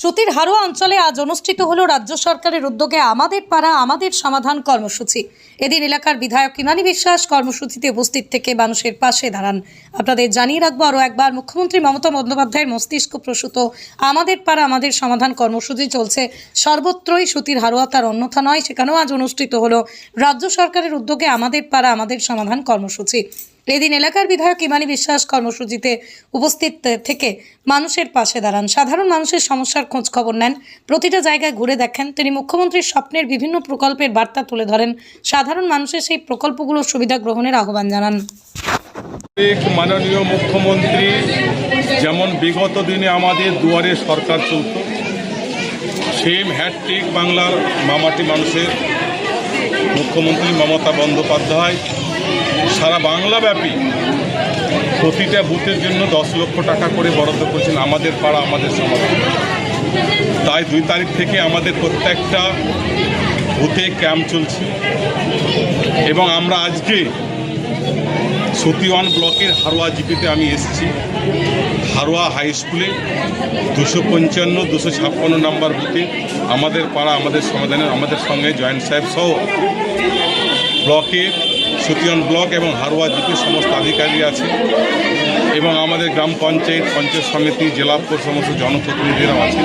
সুতির হারোয়া অঞ্চলে আজ অনুষ্ঠিত হলো রাজ্য সরকারের উদ্যোগে আমাদের পাড়া আমাদের সমাধান কর্মসূচি। এদিন এলাকার বিধায়ক ইমানি বিশ্বাস কর্মসূচিতে উপস্থিত থেকে মানুষের পাশে দাঁড়ান। আপনাদের জানিয়ে রাখবো আরও একবার, মুখ্যমন্ত্রী মমতা বন্দ্যোপাধ্যায়ের মস্তিষ্ক প্রসূত আমাদের পাড়া আমাদের সমাধান কর্মসূচি চলছে সর্বত্রই। সুতির হারোয়া তার অন্যথা নয়। সেখানেও আজ অনুষ্ঠিত হলো রাজ্য সরকারের উদ্যোগে আমাদের পাড়া আমাদের সমাধান কর্মসূচি। এদিন এলাকার বিধায়ক ইমানি বিশ্বাস কর্মসূচিতে উপস্থিত থেকে মানুষের পাশে দাঁড়ান, সাধারণ মানুষের সমস্যার খোঁজ খবর নেন, প্রতিটা জায়গায় ঘুরে দেখেন। তিনি মুখ্যমন্ত্রীর স্বপ্নের বিভিন্ন প্রকল্পের বার্তা তুলে ধরেন, সাধারণ মানুষের সেই প্রকল্পগুলোর সুবিধা গ্রহণের আহ্বান জানান। মাননীয় মুখ্যমন্ত্রী যেমন বিগত দিনে আমাদের দুয়ারে সরকার চলত, সেম হ্যাটট্রিক বাংলার মামাটি মানুষের মুখ্যমন্ত্রী মমতা বন্দ্যোপাধ্যায় সারা বাংলাব্যাপী প্রতিটা বুথের জন্য 10 লক্ষ টাকা করে বরাদ্দ করেছেন আমাদের পাড়া আমাদের সমাধান। তাই 2 তারিখ থেকে আমাদের প্রত্যেকটা বুথে ক্যাম্প চলছে এবং আমরা আজকে সতীওয়ান ব্লকের হারোয়া জিপিতে আমি এসেছি। হারোয়া হাই স্কুলে 255, 256 নম্বর বুথে আমাদের পাড়া আমাদের সমাধানের আমাদের সঙ্গে জয়েন্ট সাহেব সহ ব্লকের সতীওয়ান ব্লক এবং হারোয়া জিপির সমস্ত আধিকারিক আছে এবং আমাদের গ্রাম পঞ্চায়েত, পঞ্চায়েত সমিতি, জেলা সমস্ত জনপ্রতিনিধিরাও আছে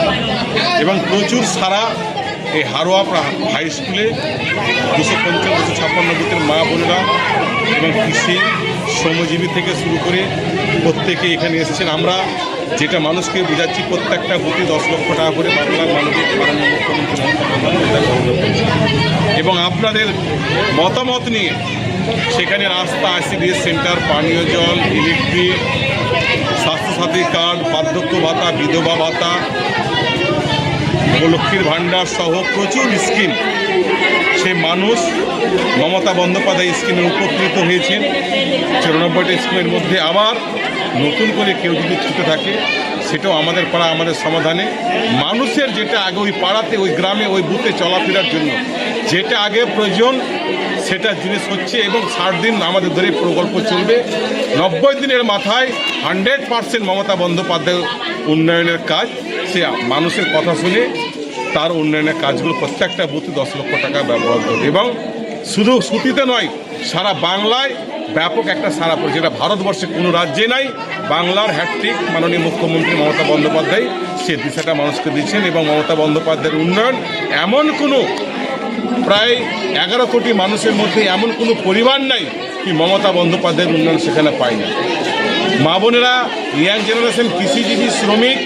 এবং প্রচুর সারা এই হারোয়া হাই স্কুলে 250, 256 বুথের মা বোনেরা এবং কৃষি শ্রমজীবী থেকে শুরু করে প্রত্যেকে এখানে এসেছেন। আমরা যেটা মানুষকে বোঝাচ্ছি, প্রত্যেকটা বুথে 10 লক্ষ টাকা করে বাংলার মানুষের মুখ্যমন্ত্রী এবং আপনাদের মতামত নিয়ে সেখানে রাস্তা, আইসিডিএস সেন্টার, পানীয় জল, ইলেকট্রিক, স্বাস্থ্যসাথী কার্ড, বার্ধক্য ভাতা, বিধবা ভাতা, লক্ষ্মীর ভাণ্ডার সহ প্রচুর স্কিম সে মানুষ মমতা বন্দ্যোপাধ্যায় স্কিমে উপকৃত হয়েছেন। 94টা স্কিমের মধ্যে আবার নতুন করে কেউ যদি ছুটে থাকে সেটাও আমাদের পাড়া আমাদের সমাধানে। মানুষের যেটা আগে ওই পাড়াতে, ওই গ্রামে, ওই বুথে চলাফেরার জন্য যেটা আগে প্রয়োজন সেটা জিনিস হচ্ছে এবং 60 দিন আমাদের ধরে প্রকল্প চলবে। 90 দিনের মাথায় 100% মমতা বন্দ্যোপাধ্যায় উন্নয়নের কাজ, সে মানুষের কথা শুনে তার উন্নয়নের কাজগুলো প্রত্যেকটা বুথে 10 লক্ষ টাকা ব্যবহার করবে এবং শুধু সুতিতে নয়, সারা বাংলায় ব্যাপক একটা সারা পড়ে, যেটা ভারতবর্ষে কোনো রাজ্যে নাই। বাংলার হ্যাটট্রিক মাননীয় মুখ্যমন্ত্রী মমতা বন্দ্যোপাধ্যায় সে দিশাটা মানুষকে দিচ্ছেন এবং মমতা বন্দ্যোপাধ্যায়ের উন্নয়ন এমন কোনো প্রায় 11 কোটি মানুষের মধ্যে এমন কোনো পরিবার নাই কি মমতা বন্দ্যোপাধ্যায়ের উন্নয়ন সেখানে পায় না। মা বোনেরা, ইয়াং জেনারেশন, কৃষিজীবী, শ্রমিক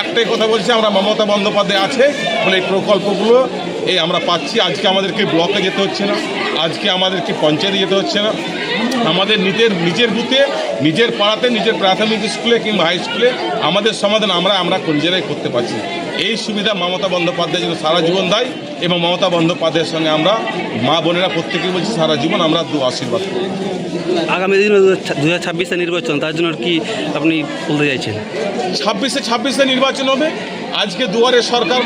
একটাই কথা বলছে, আমরা মমতা বন্দ্যোপাধ্যায় আছে বলে এই প্রকল্পগুলো আমরা পাচ্ছি। আজকে আমাদেরকে ব্লকে যেতে হচ্ছে না, আজকে আমাদেরকে পঞ্চায়েতে যেতে হচ্ছে না, আমাদের নিজের বুথে, নিজের পাড়াতে, নিজের প্রাথমিক স্কুলে কিংবা হাই স্কুলে আমাদের সমাধান আমরা নিজেরাই করতে পারছি। এই সুবিধা মমতা বন্দ্যোপাধ্যায় যেন সারা জীবন দেয় এবং মমতা বন্দ্যোপাধ্যায়ের সঙ্গে আমরা মা বোনেরা প্রত্যেকেই বলছি সারা জীবন আমরা আশীর্বাদ করি। আগামী দিনে 2026 নির্বাচন, তার জন্য কি আপনি বলতে চাইছেন? 26-এ নির্বাচন হবে। আজকে দুয়ারে সরকার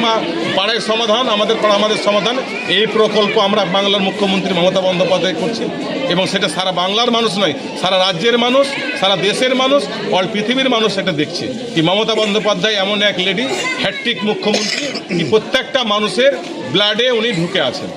পাড়ায় সমাধান, আমাদের পাড়া আমাদের সমাধান, এই প্রকল্প আমরা বাংলার মুখ্যমন্ত্রী মমতা বন্দ্যোপাধ্যায় করছি এবং সেটা সারা বাংলার মানুষ নয়, সারা রাজ্যের মানুষ, সারা দেশের মানুষ, অল পৃথিবীর মানুষ এটা দেখছে কি মমতা বন্দ্যোপাধ্যায় এমন এক লেডি হ্যাটট্রিক মুখ্যমন্ত্রী কি প্রত্যেকটা মানুষের ব্লাডে উনি ঢুকে আছেন।